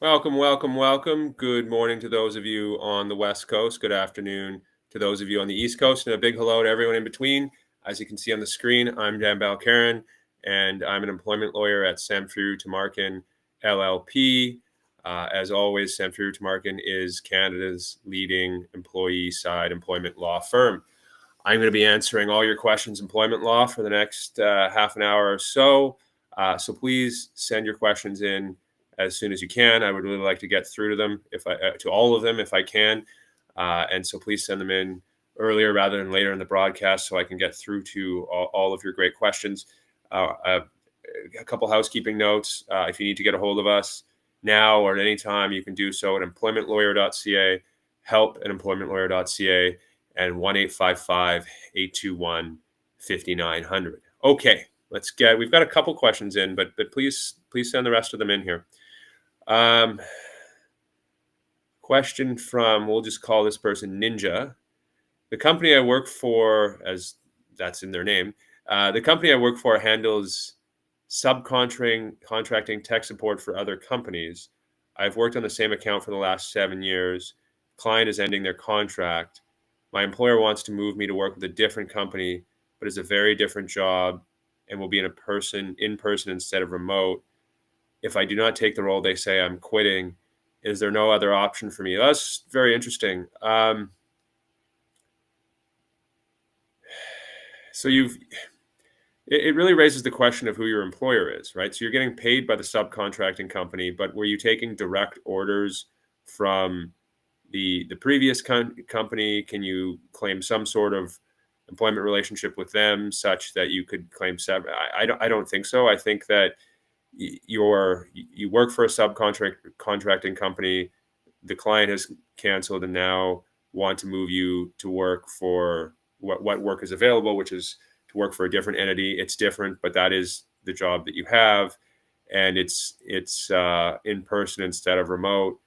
Welcome, welcome, welcome. Good morning to those of you on the West Coast. Good afternoon to those of you on the East Coast. And a big hello to everyone in between. As you can see on the screen, I'm Dan Balkaran, and I'm an employment lawyer at Samfiru, Tumarkin, LLP. As always, Samfiru, Tumarkin is Canada's leading employee side employment law firm. I'm going to be answering all your questions employment law for the next half an hour or so. So please send your questions in as soon as you can. I would really like to get through to them, to all of them if I can. And so please send them in earlier rather than later in the broadcast so I can get through to all of your great questions. A couple housekeeping notes. If you need to get a hold of us now or at any time, you can do so at employmentlawyer.ca, help@employmentlawyer.ca, and 1-855-821-5900. Okay, we've got a couple questions in, but please send the rest of them in here. Question from, we'll just call this person Ninja. The company I work for, as that's in their name, the company I work for handles subcontracting tech support for other companies. I've worked on the same account for the last 7 years. Client is ending their contract. My employer wants to move me to work with a different company, but it's a very different job and will be in person instead of remote. If I do not take the role, they say I'm quitting. Is there no other option for me? That's very interesting. So it really raises the question of who your employer is, right? So you're getting paid by the subcontracting company, but were you taking direct orders from the previous company? Can you claim some sort of employment relationship with them such that you could claim severance? I don't think so. I think that you work for a subcontracting company, the client has canceled and now want to move you to work for what work is available, which is to work for a different entity. It's different, but that is the job that you have, and it's in person instead of remote.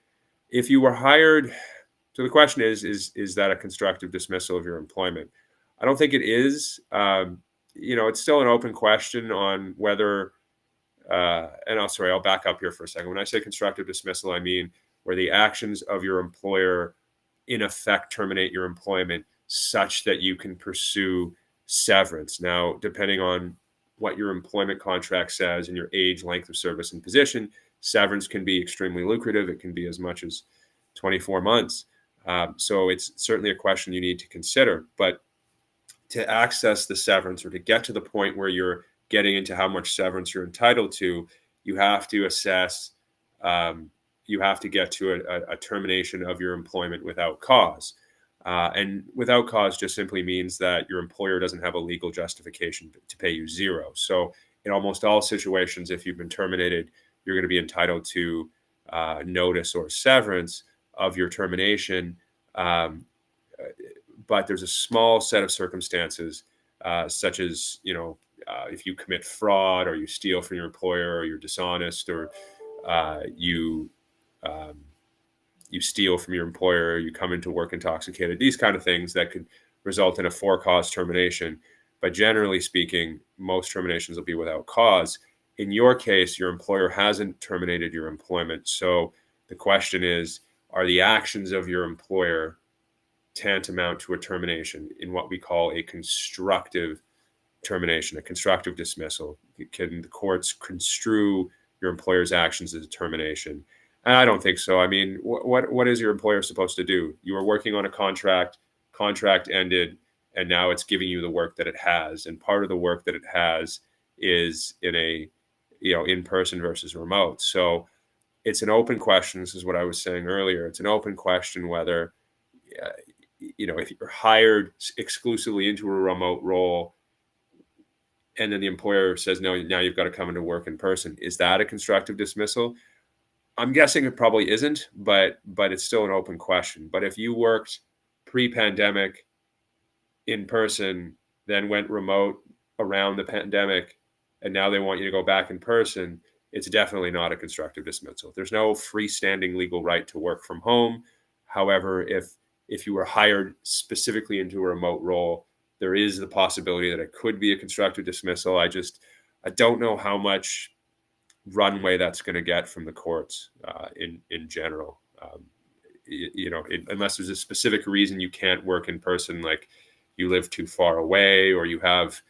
If you were hired, so the question is that a constructive dismissal of your employment? I don't think it is. It's still an open question on whether. I'll back up here for a second. When I say constructive dismissal, I mean where the actions of your employer in effect terminate your employment such that you can pursue severance. Now, depending on what your employment contract says and your age, length of service, and position, severance can be extremely lucrative. It can be as much as 24 months. So it's certainly a question you need to consider. But to access the severance or to get to the point where you're getting into how much severance you're entitled to, you have to assess, you have to get to a termination of your employment without cause. And without cause just simply means that your employer doesn't have a legal justification to pay you zero. So in almost all situations, if you've been terminated, you're going to be entitled to notice or severance of your termination. But there's a small set of circumstances, such as, if you commit fraud or you steal from your employer or you're dishonest or you steal from your employer, you come into work intoxicated, these kind of things that could result in a for-cause termination. But generally speaking, most terminations will be without cause. In your case, your employer hasn't terminated your employment. So the question is, are the actions of your employer tantamount to a termination in what we call a constructive termination, a constructive dismissal? Can the courts construe your employer's actions as a termination? I don't think so. I mean, what is your employer supposed to do? You were working on a contract ended, and now it's giving you the work that it has. And part of the work that it has is in person versus remote. So it's an open question. This is what I was saying earlier. It's an open question whether, if you're hired exclusively into a remote role, and then the employer says, no, now you've got to come into work in person. Is that a constructive dismissal? I'm guessing it probably isn't, but it's still an open question. But if you worked pre-pandemic in person, then went remote around the pandemic, and now they want you to go back in person, it's definitely not a constructive dismissal. There's no freestanding legal right to work from home. However, if you were hired specifically into a remote role, there is the possibility that it could be a constructive dismissal. I don't know how much runway that's going to get from the courts in general. Unless there's a specific reason you can't work in person, like you live too far away or you have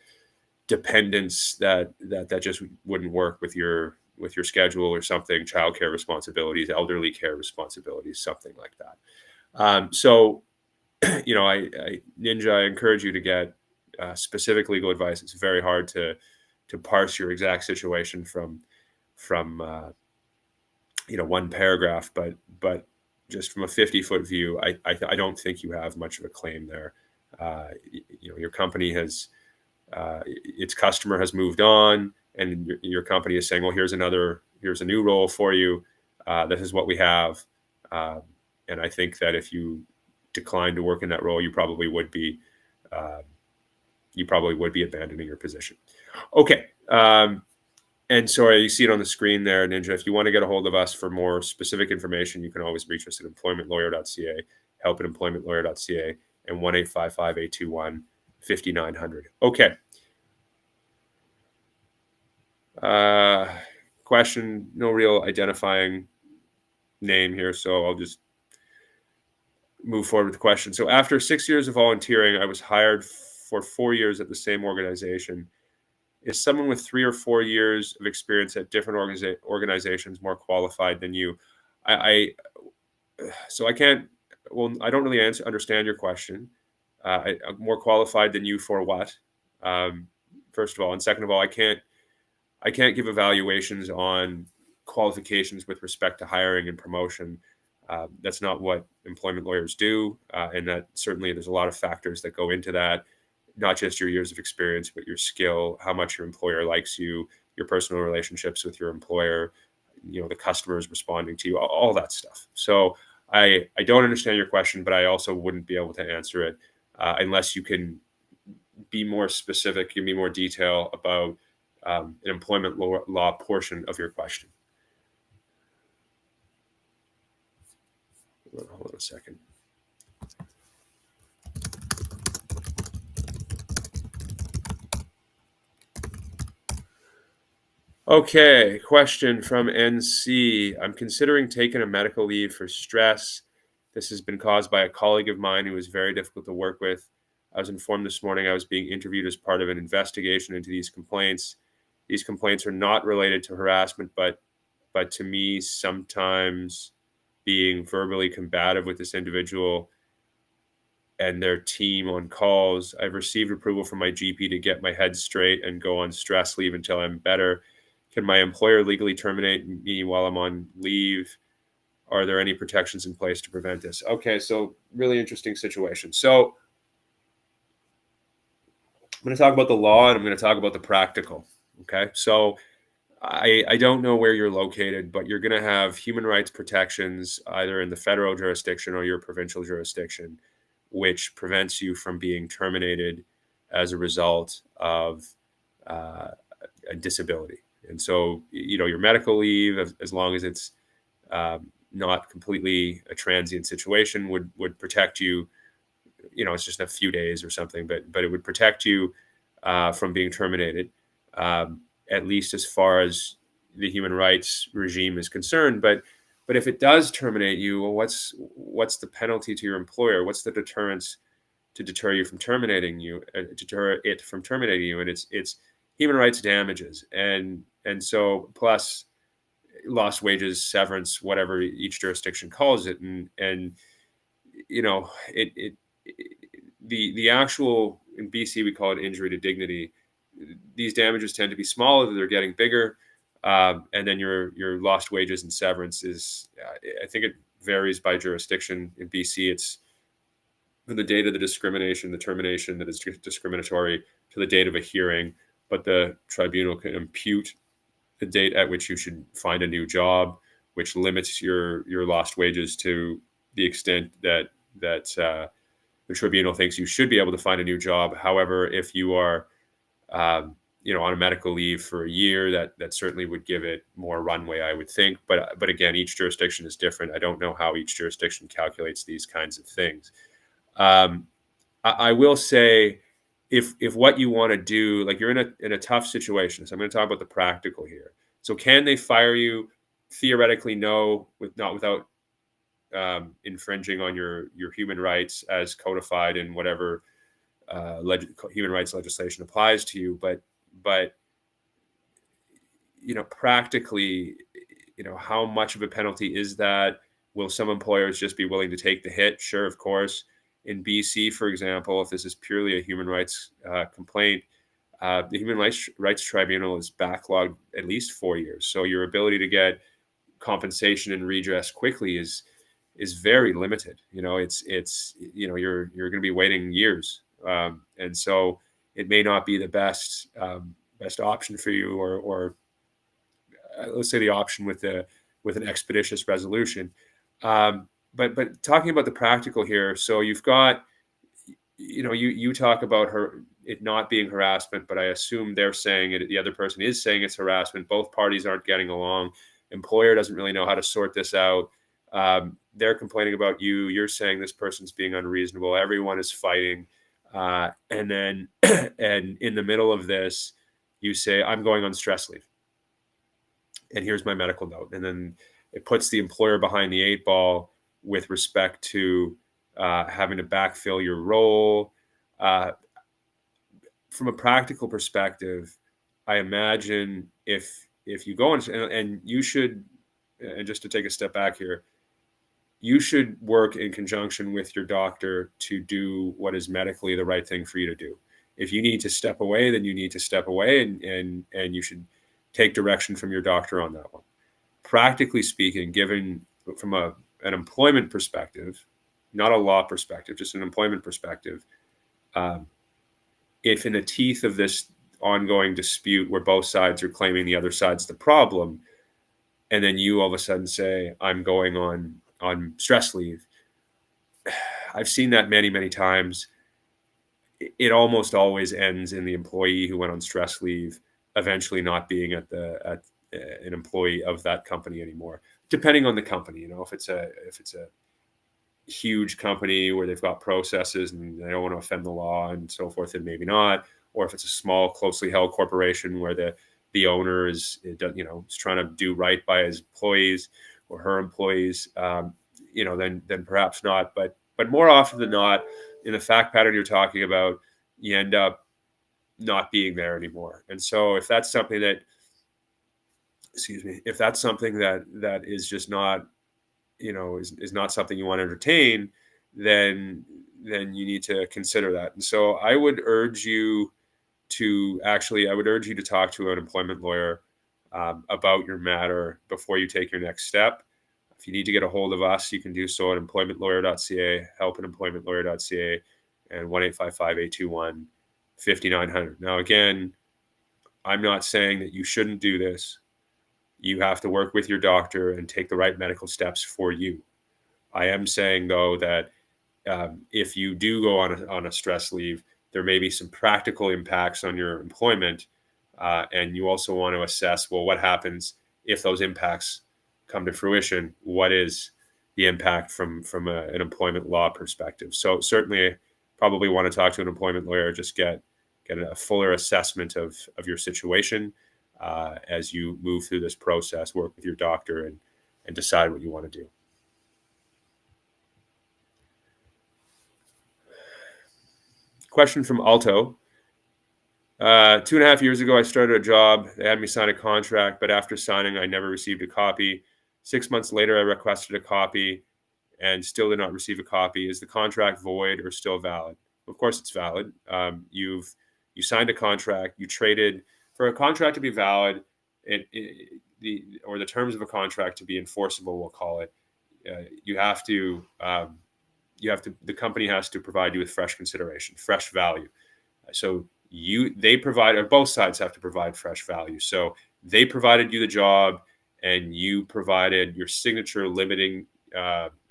dependents that just wouldn't work with your schedule or something, childcare responsibilities, elderly care responsibilities, something like that. So Ninja, I encourage you to get specific legal advice. It's very hard to parse your exact situation from one paragraph, but just from a 50-foot view, I don't think you have much of a claim there. Your company has its customer has moved on, and your company is saying, well, here's a new role for you. This is what we have. And I think that if you decline to work in that role, you probably would be abandoning your position. Okay. And so you see it on the screen there, Ninja. If you want to get a hold of us for more specific information, you can always reach us at employmentlawyer.ca, help@employmentlawyer.ca, and 1-855-821-5900. Okay. Question, no real identifying name here, so I'll just move forward with the question. So after 6 years of volunteering, I was hired for 4 years at the same organization. Is someone with 3 or 4 years of experience at different organizations more qualified than you? I don't really understand your question. I'm more qualified than you for what? First of all, and second of all, I can't give evaluations on qualifications with respect to hiring and promotion. That's not what employment lawyers do, and that certainly there's a lot of factors that go into that. Not just your years of experience, but your skill, how much your employer likes you, your personal relationships with your employer, the customers responding to you, all that stuff. So I don't understand your question, but I also wouldn't be able to answer it unless you can be more specific, give me more detail about an employment law portion of your question. Hold on a second. Okay, question from NC. I'm considering taking a medical leave for stress. This has been caused by a colleague of mine who is very difficult to work with. I was informed this morning I was being interviewed as part of an investigation into these complaints. These complaints are not related to harassment, but to me, sometimes being verbally combative with this individual and their team on calls. I've received approval from my GP to get my head straight and go on stress leave until I'm better. Can my employer legally terminate me while I'm on leave? Are there any protections in place to prevent this? Okay, so really interesting situation. So I'm going to talk about the law and I'm going to talk about the practical. Okay, so I don't know where you're located, but you're going to have human rights protections either in the federal jurisdiction or your provincial jurisdiction, which prevents you from being terminated as a result of a disability. And so, your medical leave, as long as it's not completely a transient situation, would protect you. It's just a few days or something, but it would protect you from being terminated, at least as far as the human rights regime is concerned. But if it does terminate you, well, what's the penalty to your employer? What's the deterrence to deter you from terminating you? Deter it from terminating you, and it's human rights damages, and so plus lost wages, severance, whatever each jurisdiction calls it, and the actual, in BC we call it injury to dignity. These damages tend to be smaller; they're getting bigger, and then your lost wages and severance is, I think it varies by jurisdiction. In BC, it's from the date of the discrimination, the termination that is discriminatory, to the date of a hearing. But the tribunal can impute the date at which you should find a new job, which limits your lost wages to the extent that the tribunal thinks you should be able to find a new job. However, if you are on a medical leave for a year, that certainly would give it more runway, I would think. But again, each jurisdiction is different. I don't know how each jurisdiction calculates these kinds of things. I will say, if what you want to do, like you're in a tough situation, so I'm going to talk about the practical here. So can they fire you? Theoretically, no, not without infringing on your human rights as codified in whatever human rights legislation applies to you. But practically, how much of a penalty is that? Will some employers just be willing to take the hit? Sure, of course. In BC, for example, if this is purely a human rights complaint, the Human Rights Tribunal is backlogged at least 4 years. So your ability to get compensation and redress quickly is very limited. You're going to be waiting years, and so it may not be the best option for you, or let's say the option with an expeditious resolution. But talking about the practical here, so you've got, you talk about it not being harassment, but I assume they're saying it. The other person is saying it's harassment. Both parties aren't getting along. Employer doesn't really know how to sort this out. They're complaining about you. You're saying this person's being unreasonable. Everyone is fighting. And then, and in the middle of this, you say, I'm going on stress leave. And here's my medical note. And then it puts the employer behind the 8 ball with respect to having to backfill your role. From a practical perspective, I imagine if you go and you should, and just to take a step back here, you should work in conjunction with your doctor to do what is medically the right thing for you to do. If you need to step away, then you need to step away, and you should take direction from your doctor on that one. Practically speaking, given from an employment perspective, not a law perspective, just an employment perspective, if in the teeth of this ongoing dispute where both sides are claiming the other side's the problem, and then you all of a sudden say, I'm going on stress leave, I've seen that many, many times. It almost always ends in the employee who went on stress leave eventually not being at an employee of that company anymore, depending on the company. If it's a huge company where they've got processes and they don't want to offend the law and so forth, then maybe not. Or if it's a small, closely held corporation where the owner is trying to do right by his employees or her employees, then perhaps not. But more often than not, in the fact pattern you're talking about, you end up not being there anymore. And so if that's something that, that is just not, is not something you want to entertain, then you need to consider that. And so I would urge you to talk to an employment lawyer about your matter before you take your next step. If you need to get a hold of us, you can do so at employmentlawyer.ca, help@employmentlawyer.ca, and 1-855-821-5900. Now, again, I'm not saying that you shouldn't do this. You have to work with your doctor and take the right medical steps for you. I am saying, though, that if you do go on a stress leave, there may be some practical impacts on your employment. And you also want to assess, well, what happens if those impacts come to fruition? What is the impact from an employment law perspective? So certainly probably want to talk to an employment lawyer, just get a fuller assessment of your situation as you move through this process, work with your doctor and decide what you want to do. Question from Alto. 2.5 years ago, I started a job. They had me sign a contract, but after signing, I never received a copy. 6 months later, I requested a copy and still did not receive a copy. Is the contract void or still valid? Of course, it's valid. You signed a contract. You traded for a contract to be valid, or the terms of a contract to be enforceable, we'll call it. The company has to provide you with fresh consideration, fresh value. So they provide, or both sides have to provide fresh value. So they provided you the job, and you provided your signature limiting,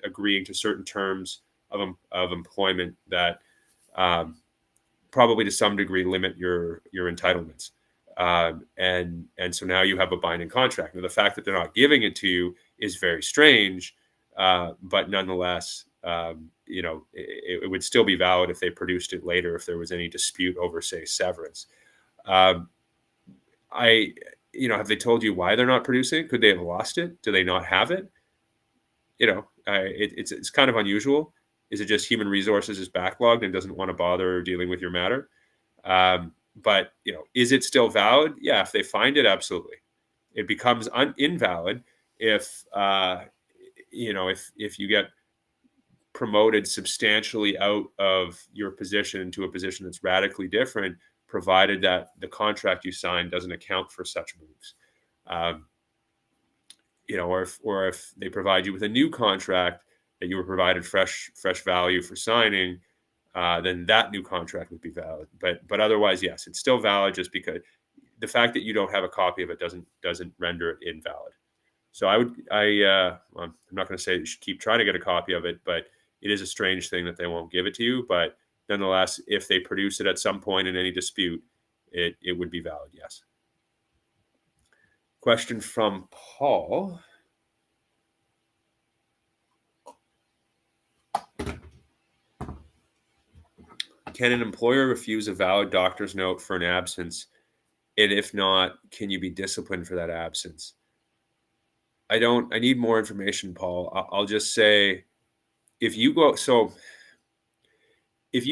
agreeing to certain terms of employment that probably to some degree limit your entitlements. And so now you have a binding contract. Now, the fact that they're not giving it to you is very strange, but nonetheless, it would still be valid if they produced it later, if there was any dispute over, say, severance. have they told you why they're not producing it? Could they have lost it? Do they not have it? It's kind of unusual. Is it just human resources is backlogged and doesn't want to bother dealing with your matter? But is it still valid? Yeah, if they find it, absolutely. It becomes invalid if if you get promoted substantially out of your position to a position that's radically different, provided that the contract you signed doesn't account for such moves. Um, or if they provide you with a new contract that you were provided fresh value for signing, then that new contract would be valid. But otherwise, yes, it's still valid, just because the fact that you don't have a copy of it doesn't render it invalid. So I'm not going to say you should keep trying to get a copy of it, but it is a strange thing that they won't give it to you. But nonetheless, if they produce it at some point in any dispute, it would be valid, yes. Question from Paul. Can an employer refuse a valid doctor's note for an absence? And if not, can you be disciplined for that absence? I need more information, Paul. I'll just say, if you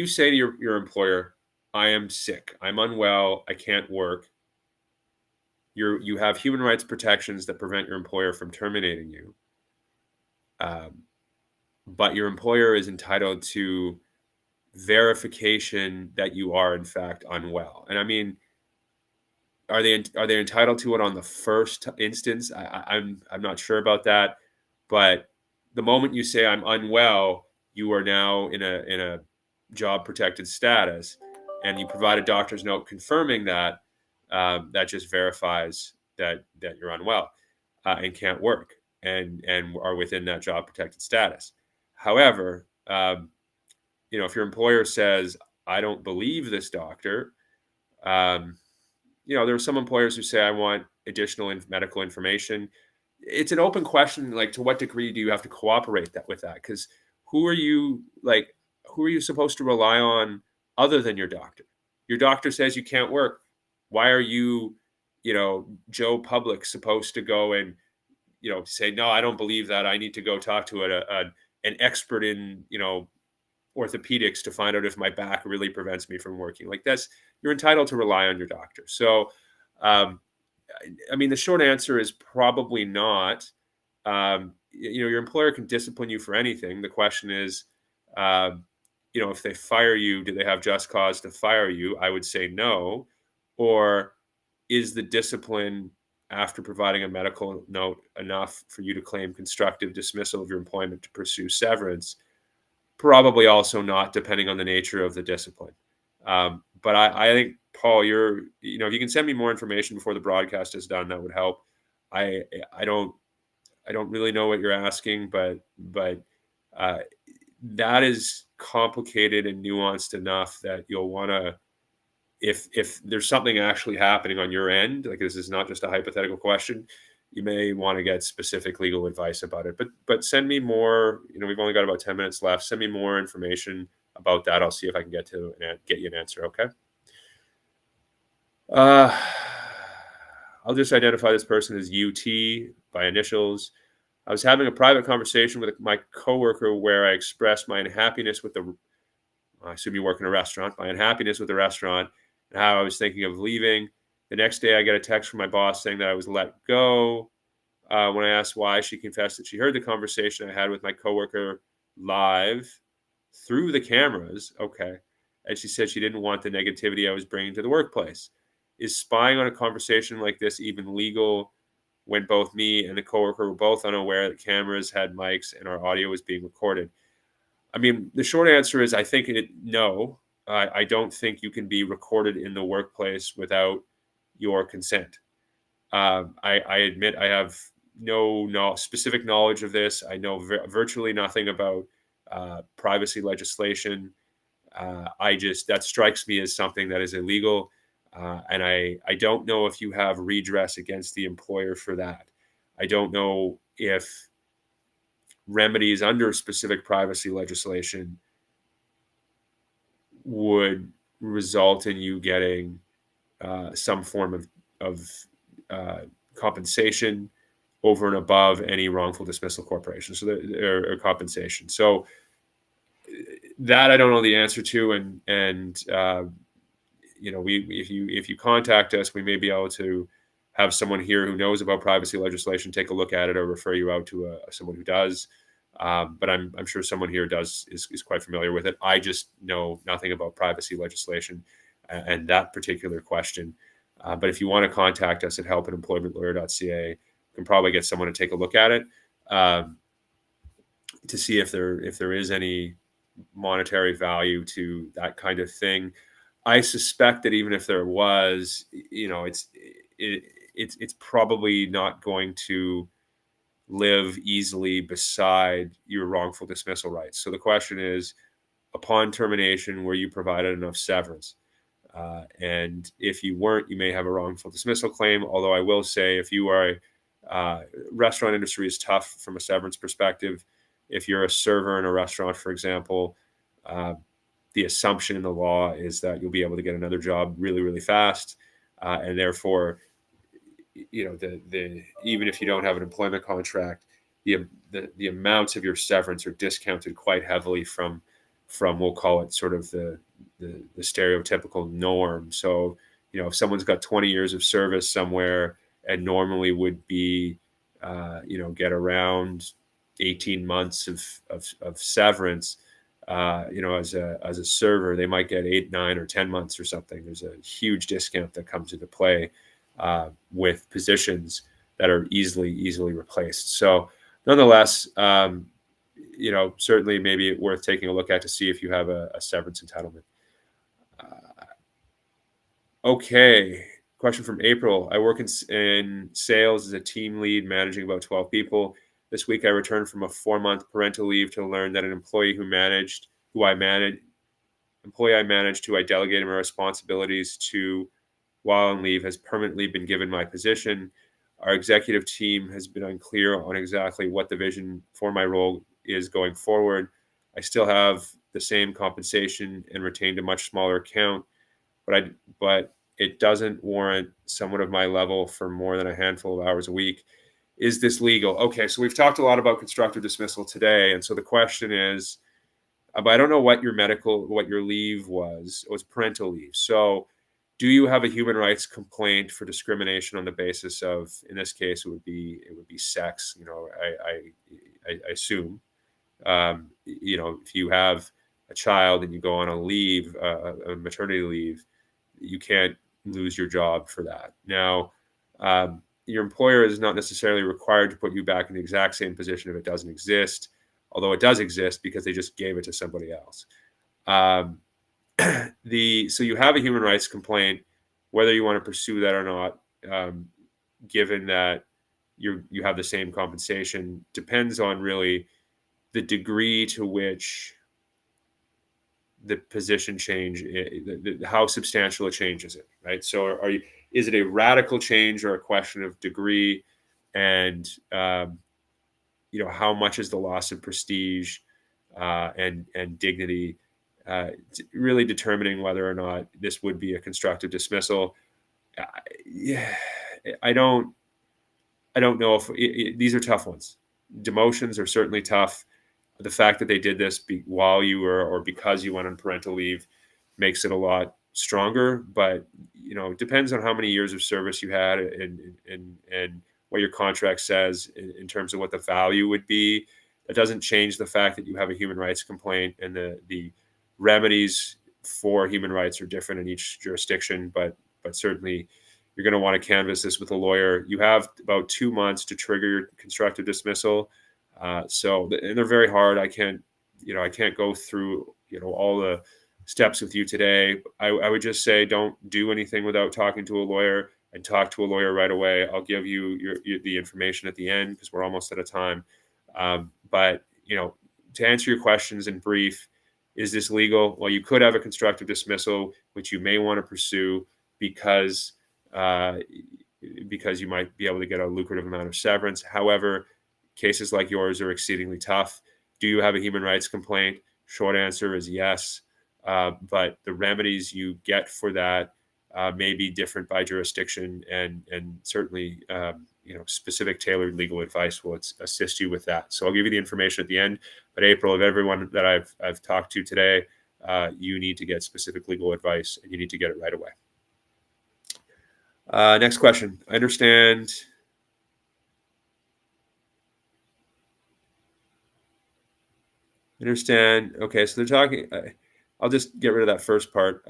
say to your employer, I am sick, I'm unwell, I can't work, you have human rights protections that prevent your employer from terminating you. But your employer is entitled to verification that you are in fact unwell. And I mean, are they entitled to it on the first instance? I'm not sure about that, but the moment you say I'm unwell, you are now in a job protected status, and you provide a doctor's note confirming that. That just verifies that you're unwell and can't work and are within that job protected status. However, if your employer says, I don't believe this doctor, there are some employers who say, I want additional medical information. It's an open question, like, to what degree do you have to cooperate with that? Because who are you supposed to rely on other than your doctor? Your doctor says you can't work. Why are you, Joe Public, supposed to go and, say, no, I don't believe that. I need to go talk to an expert in, orthopedics to find out if my back really prevents me from working. Like, you're entitled to rely on your doctor. So, I mean, the short answer is probably not. Your employer can discipline you for anything. The question is, if they fire you, do they have just cause to fire you? I would say no. Or is the discipline after providing a medical note enough for you to claim constructive dismissal of your employment to pursue severance? Probably also not, depending on the nature of the discipline. But I think, Paul, if you can send me more information before the broadcast is done, that would help. I don't really know what you're asking, but that is complicated and nuanced enough that you'll want to, if there's something actually happening on your end, like this is not just a hypothetical question, you may want to get specific legal advice about it. But send me more. We've only got about 10 minutes left. Send me more information about that. I'll see if I can get you an answer. Okay. I'll just identify this person as UT by initials. I was having a private conversation with my coworker where I expressed my unhappiness with I assume you work in a restaurant, my unhappiness with the restaurant and how I was thinking of leaving. The next day, I get a text from my boss saying that I was let go. When I asked why, she confessed that she heard the conversation I had with my coworker live through the cameras. Okay. And she said she didn't want the negativity I was bringing to the workplace. Is spying on a conversation like this even legal when both me and the coworker were both unaware that cameras had mics and our audio was being recorded? I mean, the short answer is I think no. I don't think you can be recorded in the workplace without your consent. I admit I have no specific knowledge of this. I know virtually nothing about privacy legislation. That strikes me as something that is illegal. And I don't know if you have redress against the employer for that. I don't know if remedies under specific privacy legislation would result in you getting some form of compensation over and above any wrongful dismissal corporation. So or compensation. So that I don't know the answer to, and if you contact us, we may be able to have someone here who knows about privacy legislation take a look at it, or refer you out to someone who does. But I'm sure someone here is quite familiar with it. I just know nothing about privacy legislation and that particular question. But if you want to contact us at help@employmentlawyer.ca, you can probably get someone to take a look at it to see if there is any monetary value to that kind of thing. I suspect that even if there was, it's probably not going to live easily beside your wrongful dismissal rights. So the question is, upon termination, were you provided enough severance? And if you weren't, you may have a wrongful dismissal claim. Although I will say, if you are restaurant industry is tough from a severance perspective. If you're a server in a restaurant, for example, the assumption in the law is that you'll be able to get another job really, really fast, and therefore, even if you don't have an employment contract, the amounts of your severance are discounted quite heavily from we'll call it sort of the stereotypical norm. So, if someone's got 20 years of service somewhere and normally would be, get around 18 months of severance, as a server, they might get 8, 9, or 10 months or something. There's a huge discount that comes into play with positions that are easily replaced. So nonetheless, certainly maybe worth taking a look at to see if you have a severance entitlement. Okay. Question from April. I work in sales as a team lead, managing about 12 people. This week, I returned from a 4-month parental leave to learn that an employee I managed, who I delegated my responsibilities to while on leave, has permanently been given my position. Our executive team has been unclear on exactly what the vision for my role is going forward. I still have the same compensation and retained a much smaller account, but it doesn't warrant someone of my level for more than a handful of hours a week. Is this legal? Okay, so we've talked a lot about constructive dismissal today, and so the question is, but I don't know what your leave was. It was parental leave. So do you have a human rights complaint for discrimination on the basis of, in this case, it would be sex? I assume, if you have a child and you go on a leave, a maternity leave, you can't lose your job for that. Now, your employer is not necessarily required to put you back in the exact same position if it doesn't exist, although it does exist because they just gave it to somebody else. So you have a human rights complaint, whether you want to pursue that or not, given that you have the same compensation, depends on really the degree to which the position change, how substantial a change is it, right? So is it a radical change or a question of degree? And, how much is the loss of prestige and dignity, really determining whether or not this would be a constructive dismissal. I don't know if these are tough ones. Demotions are certainly tough. The fact that they did this while you were, or because you went on parental leave, makes it a lot stronger. But it depends on how many years of service you had and what your contract says in terms of what the value would be. That doesn't change the fact that you have a human rights complaint, and the remedies for human rights are different in each jurisdiction. But certainly, you're going to want to canvass this with a lawyer. You have about 2 months to trigger your constructive dismissal. And they're very hard. I can't go through, all the steps with you today. I would just say, don't do anything without talking to a lawyer, and talk to a lawyer right away. I'll give you the information at the end because we're almost out of time. But to answer your questions in brief, is this legal? Well, you could have a constructive dismissal, which you may want to pursue because you might be able to get a lucrative amount of severance. However, cases like yours are exceedingly tough. Do you have a human rights complaint? Short answer is yes. But the remedies you get for that may be different by jurisdiction, and certainly specific tailored legal advice will assist you with that. So I'll give you the information at the end. But April, of everyone that I've talked to today, you need to get specific legal advice, and you need to get it right away. Next question. I understand. Okay, so they're talking. I'll just get rid of that first part.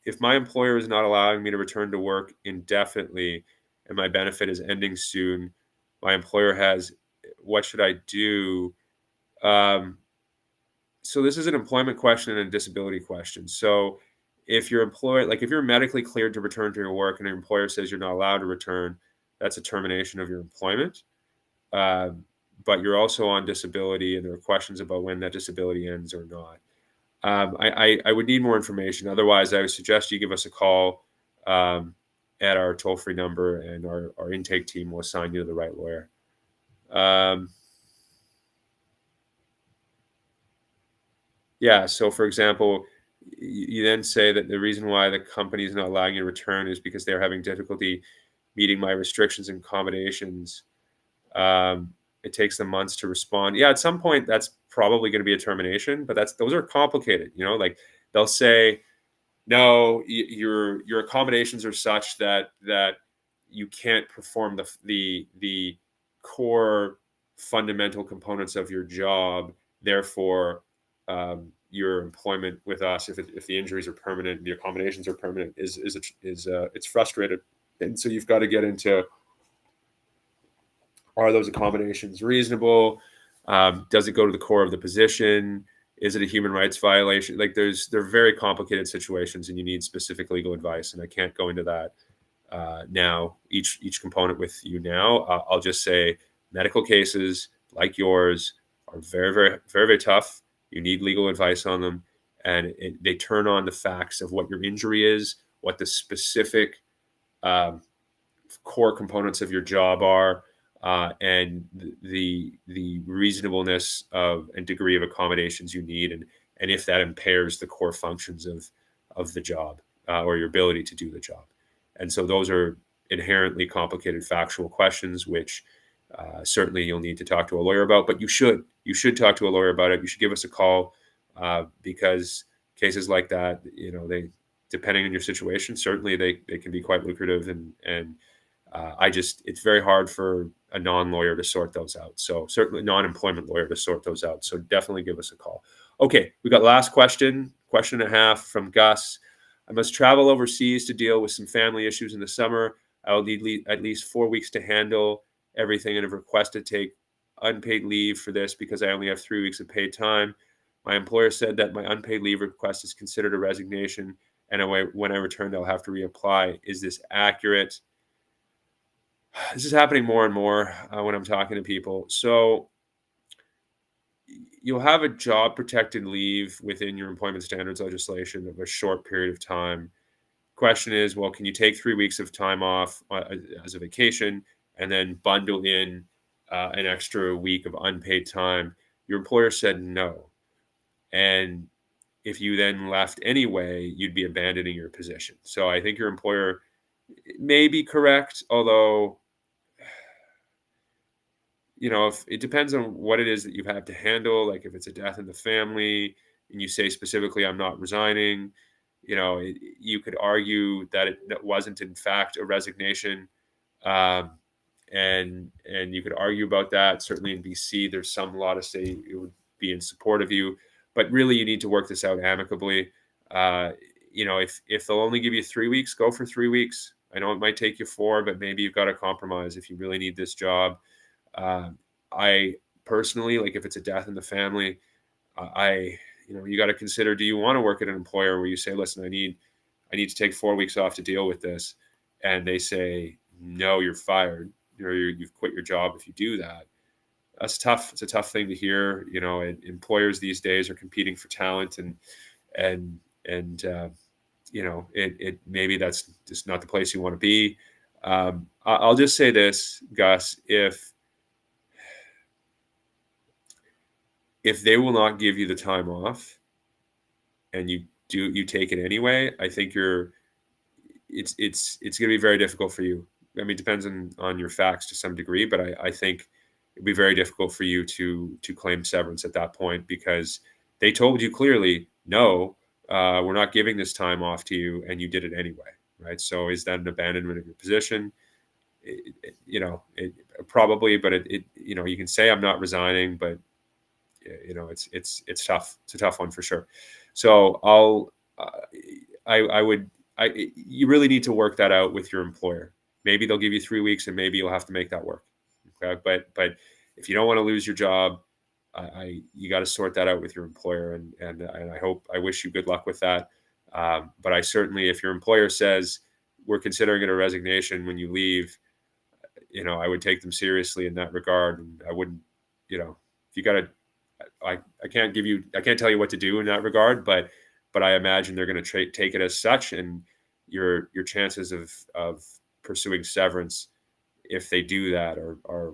If my employer is not allowing me to return to work indefinitely and my benefit is ending soon, my employer has, what should I do? Um, so this is an employment question and a disability question. So if your employer, like if you're medically cleared to return to your work and your employer says you're not allowed to return, that's a termination of your employment. But you're also on disability, and there are questions about when that disability ends or not. I would need more information. Otherwise, I would suggest you give us a call at our toll-free number, and our intake team will assign you to the right lawyer. Yeah. So, for example, you then say that the reason why the company is not allowing you to return is because they're having difficulty meeting my restrictions and accommodations. It takes them months to respond. Yeah, at some point, that's probably going to be a termination, but those are complicated. Like they'll say, no, your accommodations are such that you can't perform the core fundamental components of your job. Therefore, your employment with us, if the injuries are permanent, the accommodations are permanent, is it's frustrated, and so you've got to get into, are those accommodations reasonable? Does it go to the core of the position? Is it a human rights violation? Like they're very complicated situations, and you need specific legal advice. And I can't go into that now. Each component with you now. I'll just say medical cases like yours are very, very, very, very tough. You need legal advice on them, and they turn on the facts of what your injury is, what the specific core components of your job are, and the reasonableness of and degree of accommodations you need, and if that impairs the core functions of the job, or your ability to do the job. And so those are inherently complicated factual questions, which certainly you'll need to talk to a lawyer about. But you should talk to a lawyer about it. You should give us a call, because cases like that, they, depending on your situation, certainly they can be quite lucrative, and it's very hard for a non-lawyer to sort those out. So certainly non-employment lawyer to sort those out. So definitely give us a call. Okay, we got last question and a half from Gus. I must travel overseas to deal with some family issues in the summer. I will need at least 4 weeks to handle everything, and have requested to take unpaid leave for this because I only have 3 weeks of paid time. My employer said that my unpaid leave request is considered a resignation, and when I return, I'll have to reapply. Is this accurate? This is happening more and more when I'm talking to people. So you'll have a job protected leave within your employment standards legislation of a short period of time. Question is, well, can you take 3 weeks of time off as a vacation and then bundle in an extra week of unpaid time? Your employer said no. And if you then left anyway, you'd be abandoning your position. So I think your employer may be correct, although if it depends on what it is that you have to handle. Like if it's a death in the family and you say specifically, I'm not resigning, you could argue that that wasn't in fact a resignation. And you could argue about that. Certainly in BC, there's some law to say it would be in support of you, but really you need to work this out amicably. If they'll only give you 3 weeks, go for 3 weeks. I know it might take you 4, but maybe you've got to compromise if you really need this job. I personally, like if it's a death in the family, you got to consider, do you want to work at an employer where you say, listen, I need to take 4 weeks off to deal with this. And they say, no, you're fired. You've quit your job if you do that. That's tough. It's a tough thing to hear. Employers these days are competing for talent, and it maybe that's just not the place you want to be. I'll just say this, Gus, if they will not give you the time off and you take it anyway, I think it's going to be very difficult for you. I mean, it depends on your facts to some degree, but I think it'd be very difficult for you to claim severance at that point, because they told you clearly, no, we're not giving this time off to you, and you did it anyway, right? So is that an abandonment of your position? Probably, but you can say I'm not resigning, but it's tough. It's a tough one for sure. So you really need to work that out with your employer. Maybe they'll give you 3 weeks, and maybe you'll have to make that work. Okay, but if you don't want to lose your job, you got to sort that out with your employer, and I wish you good luck with that. But I certainly, if your employer says we're considering it a resignation when you leave, I would take them seriously in that regard, and I wouldn't, if you got to, I can't tell you what to do in that regard, but I imagine they're going to take it as such, and your chances of pursuing severance, if they do that, are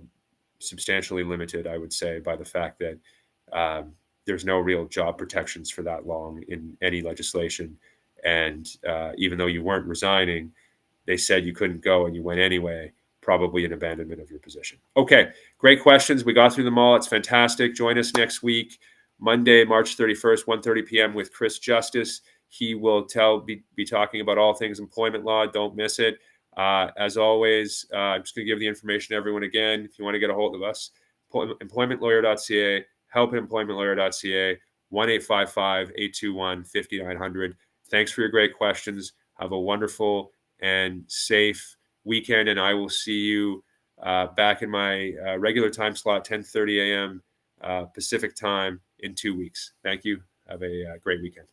substantially limited, I would say, by the fact that there's no real job protections for that long in any legislation. And even though you weren't resigning, they said you couldn't go and you went anyway, probably an abandonment of your position. Okay, great questions. We got through them all. It's fantastic. Join us next week, Monday, March 31st, 1:30 p.m. with Chris Justice. He will be talking about all things employment law. Don't miss it. As always, I'm just going to give the information to everyone again. If you want to get a hold of us, employmentlawyer.ca, help@employmentlawyer.ca, 1-855-821-5900. Thanks for your great questions. Have a wonderful and safe weekend, and I will see you back in my regular time slot, 10:30 a.m. Pacific time, in 2 weeks. Thank you. Have a great weekend.